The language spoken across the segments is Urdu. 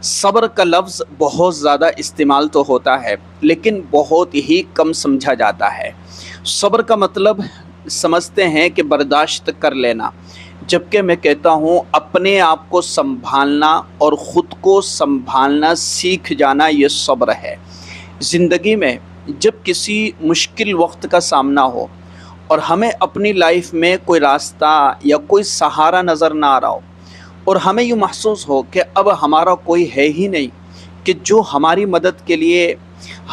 صبر کا لفظ بہت زیادہ استعمال تو ہوتا ہے لیکن بہت ہی کم سمجھا جاتا ہے۔ صبر کا مطلب سمجھتے ہیں کہ برداشت کر لینا، جبکہ میں کہتا ہوں اپنے آپ کو سنبھالنا اور خود کو سنبھالنا سیکھ جانا، یہ صبر ہے۔ زندگی میں جب کسی مشکل وقت کا سامنا ہو اور ہمیں اپنی لائف میں کوئی راستہ یا کوئی سہارا نظر نہ آ رہا ہو، اور ہمیں یوں محسوس ہو کہ اب ہمارا کوئی ہے ہی نہیں کہ جو ہماری مدد کے لیے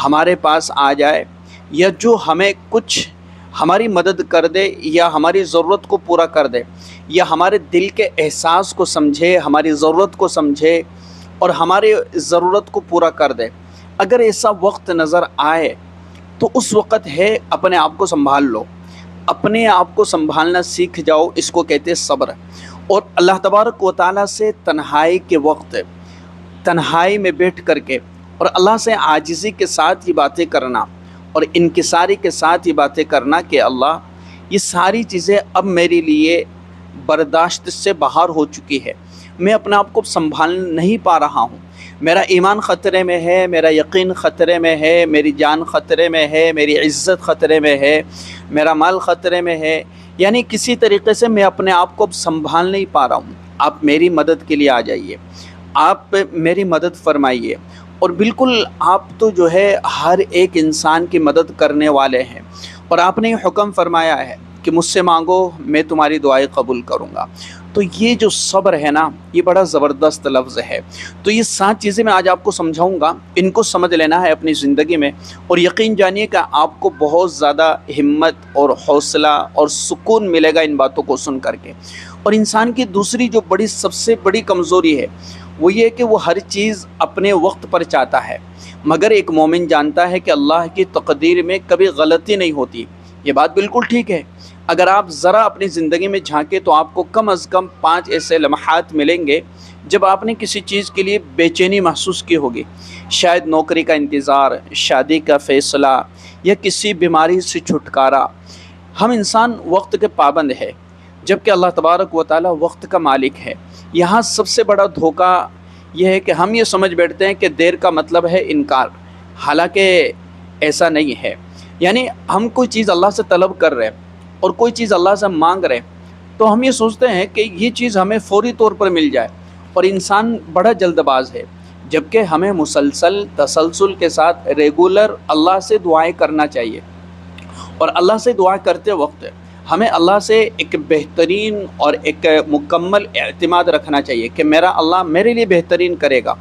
ہمارے پاس آ جائے، یا جو ہمیں کچھ ہماری مدد کر دے، یا ہماری ضرورت کو پورا کر دے، یا ہمارے دل کے احساس کو سمجھے، ہماری ضرورت کو سمجھے اور ہماری ضرورت کو پورا کر دے، اگر ایسا وقت نظر آئے تو اس وقت ہے اپنے آپ کو سنبھال لو، اپنے آپ کو سنبھالنا سیکھ جاؤ، اس کو کہتے ہیں صبر۔ اور اللہ تبارک و تعالیٰ سے تنہائی کے وقت، تنہائی میں بیٹھ کر کے اور اللہ سے عاجزی کے ساتھ یہ باتیں کرنا اور انکساری کے ساتھ یہ باتیں کرنا کہ اللہ، یہ ساری چیزیں اب میرے لیے برداشت سے باہر ہو چکی ہے، میں اپنے آپ کو سنبھال نہیں پا رہا ہوں، میرا ایمان خطرے میں ہے، میرا یقین خطرے میں ہے، میری جان خطرے میں ہے، میری عزت خطرے میں ہے، میرا مال خطرے میں ہے، یعنی کسی طریقے سے میں اپنے آپ کو اب سنبھال نہیں پا رہا ہوں، آپ میری مدد کے لیے آ جائیے، آپ میری مدد فرمائیے۔ اور بالکل آپ تو جو ہے ہر ایک انسان کی مدد کرنے والے ہیں، اور آپ نے یہ حکم فرمایا ہے کہ مجھ سے مانگو میں تمہاری دعائیں قبول کروں گا۔ تو یہ جو صبر ہے نا، یہ بڑا زبردست لفظ ہے۔ تو یہ 7 چیزیں میں آج آپ کو سمجھاؤں گا، ان کو سمجھ لینا ہے اپنی زندگی میں، اور یقین جانیے کہ آپ کو بہت زیادہ ہمت اور حوصلہ اور سکون ملے گا ان باتوں کو سن کر کے۔ اور انسان کی دوسری جو سب سے بڑی کمزوری ہے وہ یہ کہ وہ ہر چیز اپنے وقت پر چاہتا ہے، مگر ایک مومن جانتا ہے کہ اللہ کی تقدیر میں کبھی غلطی نہیں ہوتی۔ یہ بات بالکل ٹھیک ہے۔ اگر آپ ذرا اپنی زندگی میں جھانکیں تو آپ کو کم از کم 5 ایسے لمحات ملیں گے جب آپ نے کسی چیز کے لیے بے چینی محسوس کی ہوگی، شاید نوکری کا انتظار، شادی کا فیصلہ، یا کسی بیماری سے چھٹکارا۔ ہم انسان وقت کے پابند ہے، جبکہ اللہ تبارک و تعالی وقت کا مالک ہے۔ یہاں سب سے بڑا دھوکہ یہ ہے کہ ہم یہ سمجھ بیٹھتے ہیں کہ دیر کا مطلب ہے انکار، حالانکہ ایسا نہیں ہے۔ یعنی ہم کوئی چیز اللہ سے طلب کر رہے ہیں اور کوئی چیز اللہ سے مانگ رہے تو ہم یہ سوچتے ہیں کہ یہ چیز ہمیں فوری طور پر مل جائے، اور انسان بڑا جلد باز ہے، جبکہ ہمیں مسلسل تسلسل کے ساتھ ریگولر اللہ سے دعائیں کرنا چاہیے۔ اور اللہ سے دعا کرتے وقت ہمیں اللہ سے ایک بہترین اور ایک مکمل اعتماد رکھنا چاہیے کہ میرا اللہ میرے لیے بہترین کرے گا،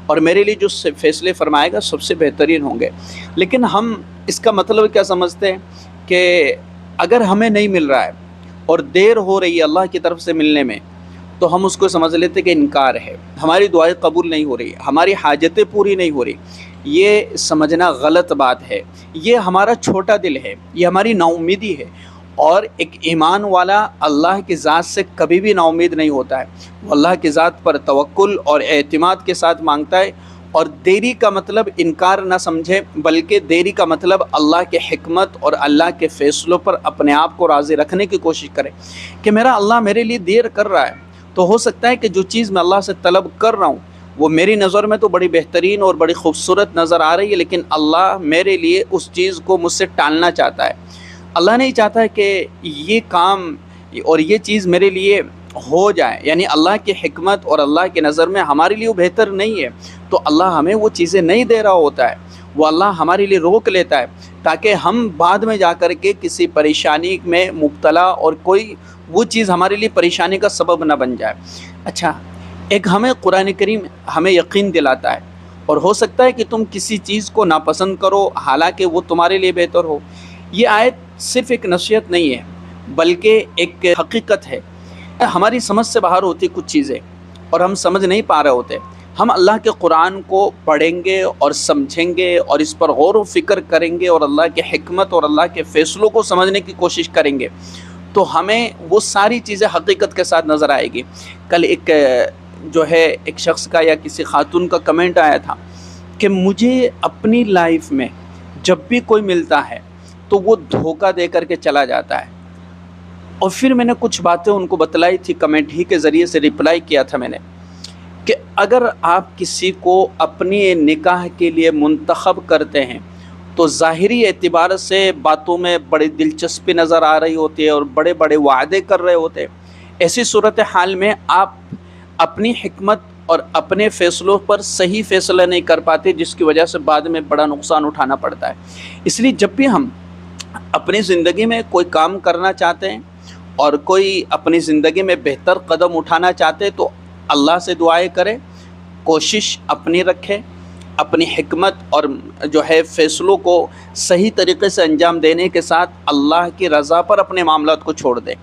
اور میرے لیے جو فیصلے فرمائے گا سب سے بہترین ہوں گے۔ لیکن ہم اس کا مطلب کیا سمجھتے ہیں کہ اگر ہمیں نہیں مل رہا ہے اور دیر ہو رہی ہے اللہ کی طرف سے ملنے میں، تو ہم اس کو سمجھ لیتے کہ انکار ہے، ہماری دعائیں قبول نہیں ہو رہی، ہماری حاجتیں پوری نہیں ہو رہی۔ یہ سمجھنا غلط بات ہے، یہ ہمارا چھوٹا دل ہے، یہ ہماری نا امیدی ہے۔ اور ایک ایمان والا اللہ کی ذات سے کبھی بھی نا امید نہیں ہوتا ہے، وہ اللہ کی ذات پر توکل اور اعتماد کے ساتھ مانگتا ہے۔ اور دیری کا مطلب انکار نہ سمجھے، بلکہ دیری کا مطلب اللہ کے حکمت اور اللہ کے فیصلوں پر اپنے آپ کو راضی رکھنے کی کوشش کرے کہ میرا اللہ میرے لیے دیر کر رہا ہے، تو ہو سکتا ہے کہ جو چیز میں اللہ سے طلب کر رہا ہوں وہ میری نظر میں تو بڑی بہترین اور بڑی خوبصورت نظر آ رہی ہے، لیکن اللہ میرے لیے اس چیز کو مجھ سے ٹالنا چاہتا ہے۔ اللہ نہیں چاہتا ہے کہ یہ کام اور یہ چیز میرے لیے ہو جائے، یعنی اللہ کی حکمت اور اللہ کی نظر میں ہمارے لیے وہ بہتر نہیں ہے، تو اللہ ہمیں وہ چیزیں نہیں دے رہا ہوتا ہے، وہ اللہ ہمارے لیے روک لیتا ہے تاکہ ہم بعد میں جا کر کے کسی پریشانی میں مبتلا اور کوئی وہ چیز ہمارے لیے پریشانی کا سبب نہ بن جائے۔ اچھا، ایک ہمیں قرآن کریم ہمیں یقین دلاتا ہے، اور ہو سکتا ہے کہ تم کسی چیز کو ناپسند کرو حالانکہ وہ تمہارے لیے بہتر ہو۔ یہ آیت صرف ایک نصیحت نہیں ہے بلکہ ایک حقیقت ہے۔ ہماری سمجھ سے باہر ہوتی کچھ چیزیں اور ہم سمجھ نہیں پا رہے ہوتے، ہم اللہ کے قرآن کو پڑھیں گے اور سمجھیں گے اور اس پر غور و فکر کریں گے اور اللہ کے حکمت اور اللہ کے فیصلوں کو سمجھنے کی کوشش کریں گے، تو ہمیں وہ ساری چیزیں حقیقت کے ساتھ نظر آئے گی۔ کل ایک شخص کا یا کسی خاتون کا کمنٹ آیا تھا کہ مجھے اپنی لائف میں جب بھی کوئی ملتا ہے تو وہ دھوکہ دے کر کے چلا جاتا ہے، اور پھر میں نے کچھ باتیں ان کو بتلائی تھی، کمنٹ ہی کے ذریعے سے رپلائی کیا تھا میں نے کہ اگر آپ کسی کو اپنی نکاح کے لیے منتخب کرتے ہیں تو ظاہری اعتبار سے باتوں میں بڑی دلچسپی نظر آ رہی ہوتی ہے اور بڑے بڑے وعدے کر رہے ہوتے ہیں۔ ایسی صورتحال میں آپ اپنی حکمت اور اپنے فیصلوں پر صحیح فیصلہ نہیں کر پاتے، جس کی وجہ سے بعد میں بڑا نقصان اٹھانا پڑتا ہے۔ اس لیے جب بھی ہم اپنی زندگی میں کوئی کام کرنا چاہتے ہیں اور کوئی اپنی زندگی میں بہتر قدم اٹھانا چاہتے ہیں تو اللہ سے دعائیں کریں، کوشش اپنی رکھیں، اپنی حکمت اور جو ہے فیصلوں کو صحیح طریقے سے انجام دینے کے ساتھ اللہ کی رضا پر اپنے معاملات کو چھوڑ دیں۔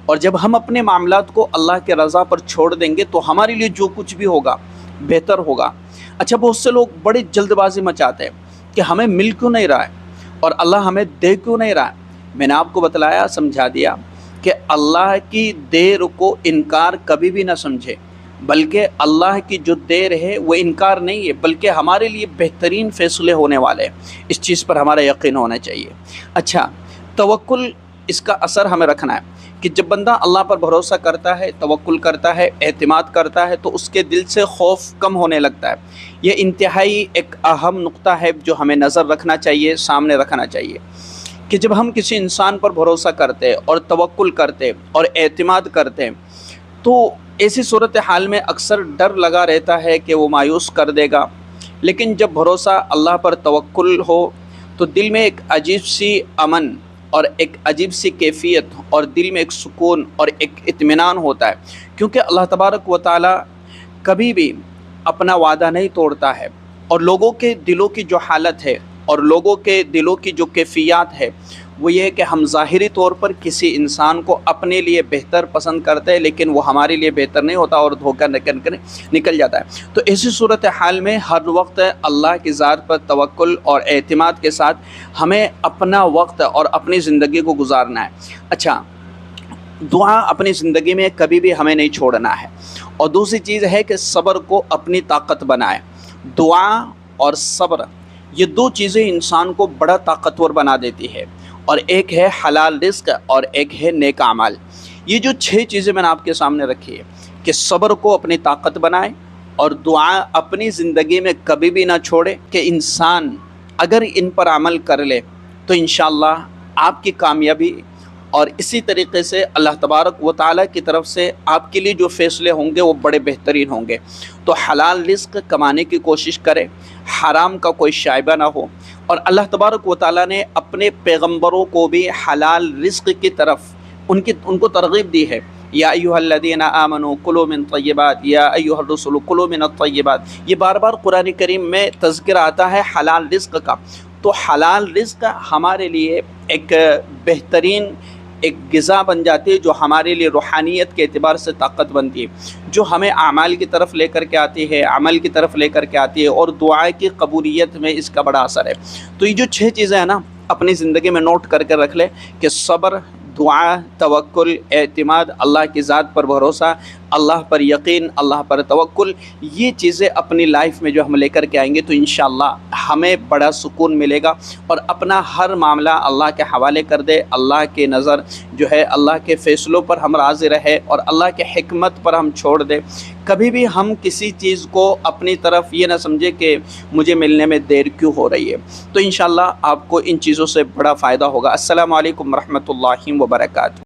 اور جب ہم اپنے معاملات کو اللہ کے رضا پر چھوڑ دیں گے تو ہمارے لیے جو کچھ بھی ہوگا بہتر ہوگا۔ اچھا، بہت سے لوگ بڑی جلد بازی مچاتے ہیں کہ ہمیں مل کیوں نہیں رہا ہے اور اللہ ہمیں دے کیوں نہیں رہا ہے۔ میں نے آپ کو بتلایا، سمجھا دیا کہ اللہ کی دیر کو انکار کبھی بھی نہ سمجھے، بلکہ اللہ کی جو دیر ہے وہ انکار نہیں ہے، بلکہ ہمارے لیے بہترین فیصلے ہونے والے ہیں۔ اس چیز پر ہمارا یقین ہونا چاہیے۔ اچھا، توکل، اس کا اثر ہمیں رکھنا ہے کہ جب بندہ اللہ پر بھروسہ کرتا ہے، توکل کرتا ہے، اعتماد کرتا ہے تو اس کے دل سے خوف کم ہونے لگتا ہے۔ یہ انتہائی ایک اہم نقطہ ہے جو ہمیں نظر رکھنا چاہیے، سامنے رکھنا چاہیے کہ جب ہم کسی انسان پر بھروسہ کرتے اور توکل کرتے اور اعتماد کرتے تو ایسی صورتحال میں اکثر ڈر لگا رہتا ہے کہ وہ مایوس کر دے گا، لیکن جب بھروسہ اللہ پر توکل ہو تو دل میں ایک عجیب سی امن اور ایک عجیب سی کیفیت اور دل میں ایک سکون اور ایک اطمینان ہوتا ہے، کیونکہ اللہ تبارک و تعالی کبھی بھی اپنا وعدہ نہیں توڑتا ہے۔ اور لوگوں کے دلوں کی جو حالت ہے اور لوگوں کے دلوں کی جو کیفیات ہے وہ یہ ہے کہ ہم ظاہری طور پر کسی انسان کو اپنے لیے بہتر پسند کرتے ہیں، لیکن وہ ہمارے لیے بہتر نہیں ہوتا اور دھوکہ نکل جاتا ہے۔ تو ایسی صورتحال میں ہر وقت اللہ کی ذات پر توکل اور اعتماد کے ساتھ ہمیں اپنا وقت اور اپنی زندگی کو گزارنا ہے۔ اچھا، دعا اپنی زندگی میں کبھی بھی ہمیں نہیں چھوڑنا ہے۔ اور دوسری چیز ہے کہ صبر کو اپنی طاقت بنائے۔ دعا اور صبر، یہ دو چیزیں انسان کو بڑا طاقتور بنا دیتی ہے، اور ایک ہے حلال رزق اور ایک ہے نیک اعمال۔ یہ جو 6 چیزیں میں نے آپ کے سامنے رکھی ہے کہ صبر کو اپنی طاقت بنائے اور دعا اپنی زندگی میں کبھی بھی نہ چھوڑے، کہ انسان اگر ان پر عمل کر لے تو انشاءاللہ آپ کی کامیابی اور اسی طریقے سے اللہ تبارک و تعالیٰ کی طرف سے آپ کے لیے جو فیصلے ہوں گے وہ بڑے بہترین ہوں گے۔ تو حلال رزق کمانے کی کوشش کرے، حرام کا کوئی شائبہ نہ ہو۔ اور اللہ تبارک و تعالیٰ نے اپنے پیغمبروں کو بھی حلال رزق کی طرف ان کو ترغیب دی ہے۔ یا ایھا الذین آمنوا کلوا من طیبات، یا ایھا الرسل کلوا من الطیبات، یہ بار بار قرآن کریم میں تذکرہ آتا ہے حلال رزق کا۔ تو حلال رزق ہمارے لیے ایک بہترین ایک غذا بن جاتی ہے جو ہمارے لیے روحانیت کے اعتبار سے طاقت بنتی ہے، جو ہمیں اعمال کی طرف لے کر کے آتی ہے، عمل کی طرف لے کر کے آتی ہے، اور دعا کی قبولیت میں اس کا بڑا اثر ہے۔ تو یہ جو 6 چیزیں ہیں نا، اپنی زندگی میں نوٹ کر کے رکھ لے کہ صبر، دعا، توکل، اعتماد، اللہ کی ذات پر بھروسہ، اللہ پر یقین، اللہ پر توکل، یہ چیزیں اپنی لائف میں جو ہم لے کر کے آئیں گے تو انشاءاللہ ہمیں بڑا سکون ملے گا، اور اپنا ہر معاملہ اللہ کے حوالے کر دے، اللہ کے نظر جو ہے اللہ کے فیصلوں پر ہم راضی رہے اور اللہ کے حکمت پر ہم چھوڑ دے۔ کبھی بھی ہم کسی چیز کو اپنی طرف یہ نہ سمجھے کہ مجھے ملنے میں دیر کیوں ہو رہی ہے۔ تو انشاءاللہ آپ کو ان چیزوں سے بڑا فائدہ ہوگا۔ السلام علیکم ورحمۃ اللہ وبرکاتہ۔